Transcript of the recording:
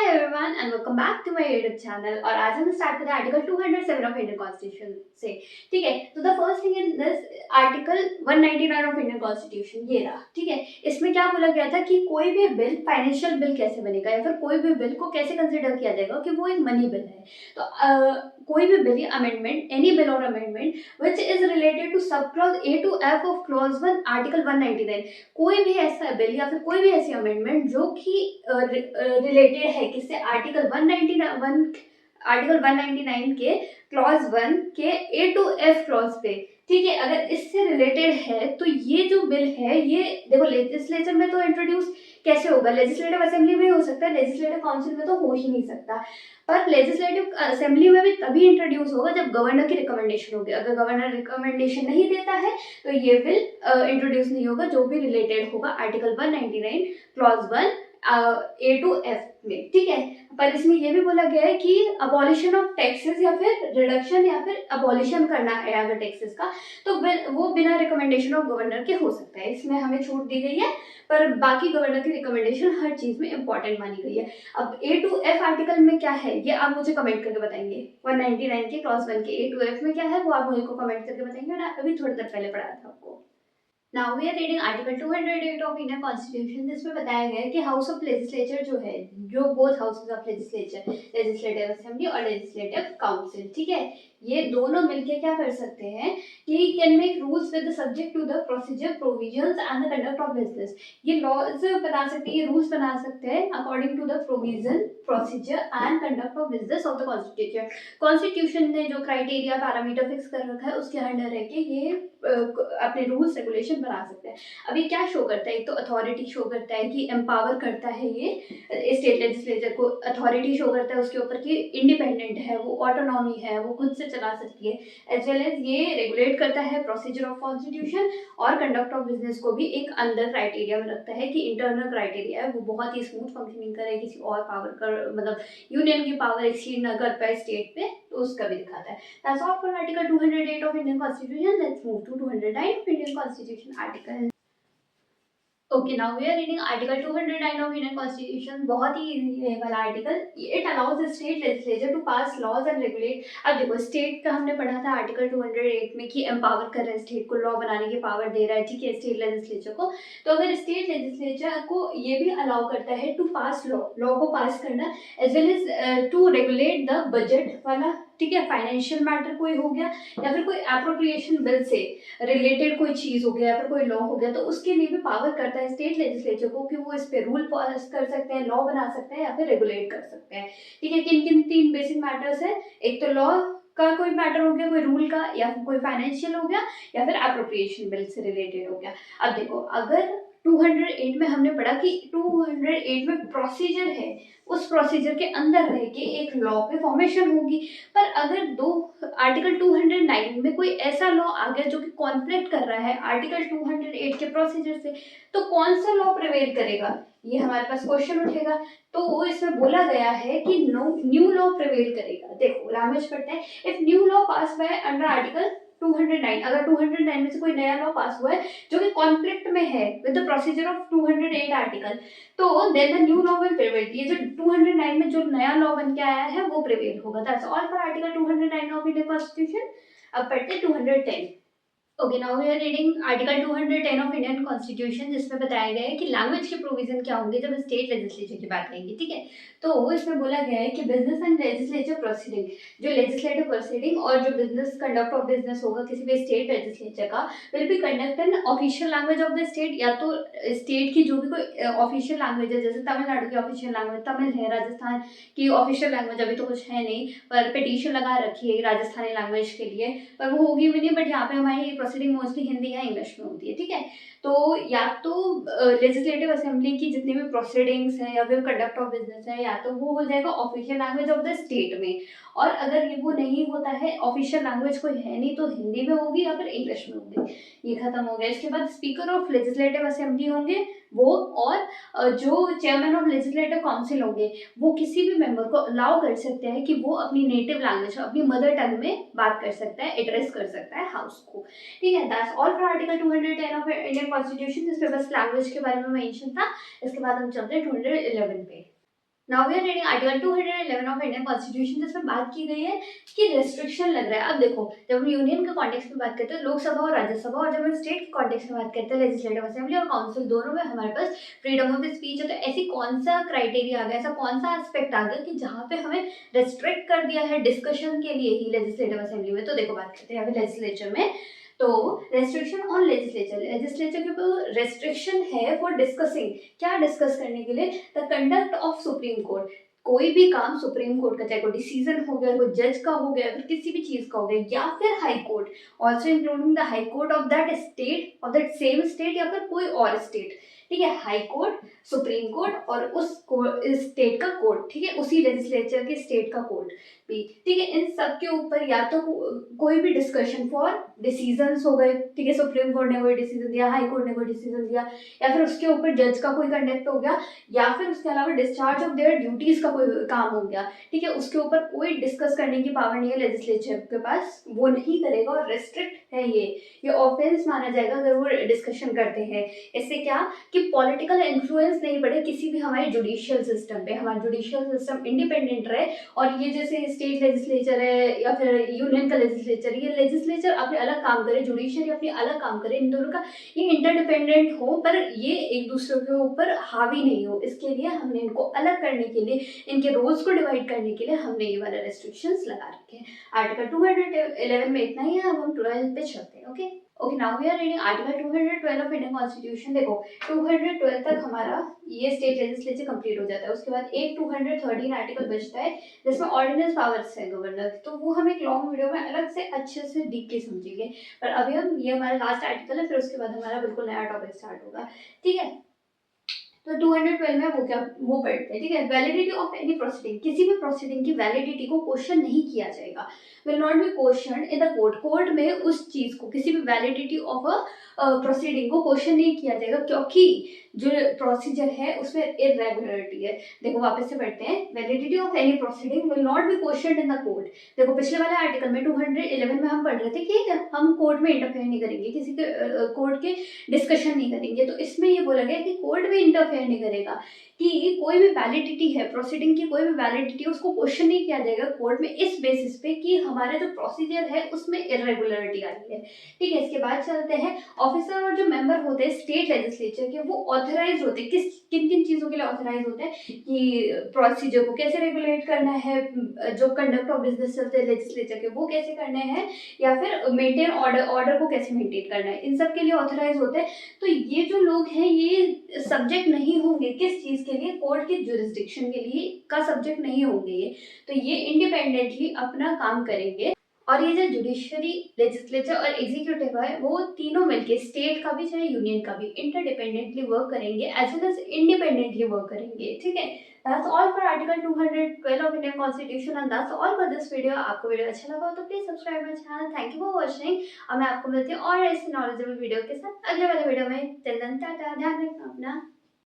Everyone and welcome back to my YouTube channel. और आज हम स्टार्ट करें आर्टिकल 207 ऑफ इंडियन कॉन्स्टिट्यूशन से। ठीक है, तो the first thing in this article 199 of Indian constitution ये रहा। ठीक है, इसमें क्या बोला गया था कि कोई भी बिल, फाइनेंशियल बिल कैसे बनेगा या फिर कोई भी बिल को कैसे कंसिडर किया जाएगा कि वो एक मनी बिल है। तो कोई भी बिल अमेंडमेंट, एनी बिल और amendment which is related to sub clause A to F of clause 1 article 199, कोई भी ऐसा बिल या फिर कोई भी ऐसी अमेंडमेंट जो कि रिलेटेड है किससे, आर्टिकल 199 के क्लॉज 1 के ए टू एफ क्लॉज पे। ठीक है, अगर इससे रिलेटेड है तो ये जो बिल है, ये देखो लेजिस्लेचर में तो इंट्रोड्यूस कैसे होगा, लेजिस्लेटिव असेंबली में हो सकता है, लेजिस्लेटिव काउंसिल में तो हो ही नहीं सकता। पर लेजिस्लेटिव असेंबली में भी तभी इंट्रोड्यूस होगा जब गवर्नर की रिकमेंडेशन होगी। अगर गवर्नर रिकमेंडेशन नहीं देता है तो ये बिल इंट्रोड्यूस नहीं होगा, जो भी रिलेटेड होगा article 199 clause 1 A to F में। ठीक है, पर इसमें यह भी बोला गया है कि अबॉलिशन ऑफ टैक्सेस या फिर रिडक्शन या फिर अबॉलिशन करना है अगर टैक्सेस का, तो वो बिना रिकमेंडेशन ऑफ गवर्नर के हो सकता है। इसमें हमें छूट दी गई है, पर बाकी गवर्नर की रिकमेंडेशन हर चीज में इंपॉर्टेंट मानी गई है। अब ए टू एफ आर्टिकल में क्या है ये आप मुझे कमेंट करके बताएंगे। 199 के क्लॉज 1 के ए टू एफ में क्या है वो आप मुझे को कमेंट करके बताएंगे। और अभी थोड़ी देर पहले पढ़ा था आपको। Now we are reading Article 208 of Indian Constitution। जिसमें बताया गया है कि हाउस ऑफ लेजिस्लेचर जो है, जो both houses of legislature, legislative assembly और लेजिस्लेटिव काउंसिल, ठीक है, ये दोनों मिलके क्या कर सकते हैं कि can make rules with subject to the procedure, provisions and the conduct of business. ये लॉज बना सकते हैं, ये रूल्स बना सकते हैं according to the provision, procedure and conduct of business of the constitution. Constitution ने जो क्राइटेरिया पैरामीटर फिक्स कर रखा है उसके अंडर रह के ये अपने रूल्स रेगुलेशन बना सकते हैं। अब ये क्या शो करता है, एक तो अथॉरिटी शो करता है कि एम्पावर करता है ये स्टेट लेजिस्लेचर को, अथॉरिटी शो करता है उसके ऊपर कि इंडिपेंडेंट है, वो ऑटोनॉमी है, वो खुद से चला सकती है। एज वेल एज ये रेगुलेट करता है प्रोसीजर ऑफ कॉन्स्टिट्यूशन और कंडक्ट ऑफ बिजनेस को भी एक अंदर क्राइटेरिया में रखता है कि इंटरनल क्राइटेरिया है वो बहुत ही स्मूथ फंक्शनिंग करे, किसी और पावर का मतलब यूनियन की पावर एक्सीड न कर पाए स्टेट पे, तो उसका भी दिखाता है। That's all for Article 208 of Indian Constitution. Let's move to 209 of Indian Constitution article. Okay, now we are reading article 209 of Indian constitution. बहुत ही इजी है वाला आर्टिकल। It allows state legislature to pass laws and regulate. अब देखो state का हमने पढ़ा था आर्टिकल 208 में कि एम्पावर कर रहा है स्टेट को, लॉ बनाने की पावर दे रहा है, ठीक है, स्टेट लेजिस्लेचर को। तो अगर स्टेट लेजिस्लेचर को ये भी अलाउ करता है टू पास लॉ को पास करना, as well as to regulate the budget वाला, ठीक है, फाइनेंशियल मैटर कोई हो गया या फिर कोई एप्रोप्रिएशन बिल से रिलेटेड कोई चीज हो गया या फिर कोई लॉ हो गया, तो उसके लिए भी पावर करता है स्टेट लेजिस्लेचर को कि वो इस पे रूल पास कर सकते हैं, लॉ बना सकते हैं या फिर रेगुलेट कर सकते हैं। ठीक है, किन किन 3 बेसिक मैटर्स है, एक तो लॉ का कोई मैटर हो गया, कोई रूल का, या फिर कोई फाइनेंशियल हो गया, या फिर एप्रोप्रिएशन बिल से रिलेटेड हो गया। अब देखो अगर 208 में हमने पढ़ा कि 208 में प्रोसीजर है, उस प्रोसीजर के अंदर रह के एक लॉ पे फॉर्मेशन होगी। पर अगर आर्टिकल 209 में कोई ऐसा लॉ आ गया जो कि कॉन्फ्लिक्ट कर रहा है आर्टिकल 208 के प्रोसीजर से, तो कौन सा लॉ प्रिवेल करेगा, ये हमारे पास क्वेश्चन उठेगा। तो इसमें बोला गया है कि न्यू लॉ प्रिवेल करेगा। देखो लैंग्वेज पढ़ते हैं, if new law pass by under article 209, अगर 209 में से कोई नया लॉ पास हुआ है जो कि कॉन्फ्लिक्ट में है with the procedure of 208 article, तो then the new law will prevail. ये जो 209 में जो नया लॉ बन के आया है वो प्रिवेल होगा। That's all for article 209 of Indian constitution. अब पढ़ते हैं 210। Okay, now we are reading article 210 of Indian constitution, जिसमें बताया गया है कि लैंग्वेज के प्रोविजन क्या होंगे जब स्टेट लेजिस्लेचर की बात करेंगे। ठीक है, तो इसमें बोला गया है कि बिजनेस एंड लेजिस्लेचर प्रोसीडिंग, जो लेजिस्लेटिव प्रोसीडिंग और जो बिजनेस कंडक्ट ऑफ बिजनेस होगा किसी भी स्टेट लेजिस्लेचर का, will be conduct in official language of the state. या तो स्टेट की जो भी कोई ऑफिशियल लैंग्वेज है, जैसे तमिलनाडु की ऑफिशियल लैंग्वेज तमिल है, राजस्थान की ऑफिशियल लैंग्वेज अभी तो कुछ है नहीं, पर पिटीशन लगा रखी है राजस्थानी लैंग्वेज के लिए, पर वो होगी भी नहीं। बट यहाँ पे हमारी प्रोसीडिंग मोस्टली हिंदी या इंग्लिश में होती है। ठीक है, तो या तो लेजिस्लेटिव असेंबली की जितनी भी प्रोसीडिंग्स है या फिर कंडक्ट ऑफ बिजनेस है, या तो वो हो जाएगा official language of the state में, और अगर ये वो नहीं होता है, ऑफिशियल लैंग्वेज कोई है नहीं, तो हिंदी में होगी या फिर इंग्लिश में होगी। ये खत्म हो गया। इसके बाद स्पीकर ऑफ लेजिस्लेटिव असेंबली होंगे वो, और जो चेयरमैन ऑफ लेजिस्लेटिव काउंसिल होंगे वो किसी भी मेंबर को अलाउ कर सकते हैं कि वो अपनी नेटिव लैंग्वेज, अपनी मदर टंग में बात कर सकता है, एड्रेस कर सकता है हाउस को। ठीक है, that's all for article 210 of Indian constitution, जिसपे बस लैंग्वेज के बारे में मेंशन था। इसके बाद हम चलते हैं 211 पे। Now we are reading article 211 of Indian constitution, जिसमें बात की गई है कि रेस्ट्रिक्शन लग रहा है। अब देखो, जब हम यूनियन के कॉन्टेक्स्ट में बात करते हैं लोकसभा और राज्यसभा, और जब हम स्टेट के कॉन्टेक्स्ट में बात करते हैं लेजिस्लेटिव असेंबली और काउंसिल, दोनों में हमारे पास फ्रीडम ऑफ स्पीच है। तो ऐसी कौन सा क्राइटेरिया आ गया, ऐसा कौन सा एस्पेक्ट आ गया कि जहाँ पे हमें रेस्ट्रिक्ट कर दिया है डिस्कशन के लिए ही लेजिस्लेटिव असेंबली में। तो देखो बात करते हैं अभी लेजिस्लेचर में। तो रेस्ट्रिक्शन ऑन लेजिस्लेचर, लेजिस्लेचर के ऊपर रेस्ट्रिक्शन है फॉर डिस्कसिंग, क्या डिस्कस करने के लिए, the conduct of supreme court, कोई भी काम सुप्रीम कोर्ट का, चाहे कोई डिसीजन हो गया, कोई जज का हो गया, फिर किसी भी चीज का हो गया, या फिर high court, also including the high court of that state, of that same state, या फिर कोई और स्टेट, ठीक है, हाई कोर्ट, सुप्रीम कोर्ट और उस स्टेट का कोर्ट, ठीक है, उसी लेजिस्लेचर के स्टेट का कोर्ट भी, ठीक है, इन सब के ऊपर या तो कोई भी डिस्कशन फॉर डिसीजंस हो गए, ठीक है, सुप्रीम कोर्ट ने कोई डिसीजन दिया, हाई कोर्ट ने कोई डिसीजन दिया, या फिर उसके ऊपर जज का कोई कंडक्ट हो गया, या फिर उसके अलावा डिस्चार्ज ऑफ देयर ड्यूटीज का कोई काम हो गया, ठीक है, उसके ऊपर कोई डिस्कस करने की पावर नहीं है लेजिस्लेचर के पास, वो नहीं करेगा और रेस्ट्रिक्ट है ये ऑफेंस माना जाएगा अगर वो डिस्कशन करते हैं। इससे क्या कि पॉलिटिकल इन्फ्लुएंस नहीं पड़े किसी भी हमारे जुडिशियल सिस्टम पे, हमारा जुडिशियल सिस्टम इंडिपेंडेंट रहे, और ये जैसे स्टेट लेजिस्लेचर है या फिर यूनियन का लेजिस्लेचर, ये लेजिस्लेचर अपने अलग काम करे, जुडिशियरी अपनी अलग काम करे, इन दोनों का ये इंटरडिपेंडेंट हो, पर ये एक दूसरे के ऊपर हावी नहीं हो, इसके लिए हमने इनको अलग करने के लिए, इनके रोल्स को डिवाइड करने के लिए हमने ये वाले रेस्ट्रिक्शंस लगा रखे हैं। आर्टिकल 211 में इतना ही है, अब हम 12 पे चलते हैं। Okay okay, now we are reading article 212 of Indian constitution. देखो 212 तक हमारा ये स्टेट लेजिस्लेचर कंप्लीट हो जाता है, उसके बाद एक 213 आर्टिकल बचता है जिसमें ऑर्डिनेंस पावर्स है गवर्नर, तो वो हम एक लॉन्ग वीडियो में अलग से अच्छे से डीपली समझेंगे, पर अभी हम ये हमारा लास्ट आर्टिकल है, फिर उसके बाद हमारा बिल्कुल नया टॉपिक स्टार्ट होगा, ठीक है। तो 212 में वो पढ़ते हैं, ठीक है, वैलिडिटी ऑफ एनी प्रोसीडिंग, किसी भी प्रोसीडिंग की वैलिडिटी को क्वेश्चन नहीं किया जाएगा, will not be question in the court, court में उस चीज को, किसी भी वैलिडिटी ऑफ अ प्रोसीडिंग को क्वेश्चन नहीं किया जाएगा, क्योंकि जो प्रोसीजर है उसमें इरेगुलरिटी है। देखो वापस से पढ़ते हैं, validity of any proceeding will not be question in the court. देखो पिछले वाले आर्टिकल में 211 में हम पढ़ रहे थे कि हम कोर्ट में इंटरफेयर नहीं करेंगे, किसी के कोर्ट के डिस्कशन नहीं करेंगे, तो इसमें ये बोला गया कि कोर्ट भी इंटरफेयर नहीं करेगा, कि कोई भी वैलिडिटी है प्रोसीडिंग की, कोई भी वैलिडिटी उसको क्वेश्चन नहीं किया जाएगा कोर्ट में, इस बेसिस पे कि हमारा जो प्रोसीजर है उसमें इरेगुलरिटी आई है, ठीक है। इसके बाद चलते हैं, ऑफिसर और जो मेंबर होते हैं स्टेट लेजिस्लेचर के, वो ऑथराइज होते हैं, किन किन चीज़ों के लिए ऑथराइज होते हैं, कि प्रोसीजर को कैसे रेगुलेट करना है, जो कंडक्ट ऑफ बिजनेस चलते हैं लेजिस्लेचर के वो कैसे करने हैं, या फिर मेंटेन ऑर्डर को कैसे मेंटेन करना है, इन सब के लिए ऑथराइज होते हैं। तो ये जो लोग हैं ये सब्जेक्ट नहीं होंगे किस चीज़ के लिए, कोर्ट के जुरिस्डिक्शन के लिए का सब्जेक्ट नहीं होंगे ये, तो ये इंडिपेंडेंटली अपना काम करेंगे। और ये जो जुडिशरी, लेजिस्लेचर और एग्जीक्यूटिव है वो तीनों मिलके, स्टेट का भी चाहे यूनियन का भी, इंटरडिपेंडेंटली वर्क करेंगे as well as independently work करेंगे, ठीक है। That's all for article 212 of Indian constitution and that's all for this video. आपको वीडियो अच्छा लगा हो तो please subscribe my channel. Thank you for watching, और मैं आपको मिलती हूँ और ऐसे नॉलेजेबल वीडियो के साथ अगले वाले वीडियो में। टिल देन टाटा, ध्यान रखना अपना।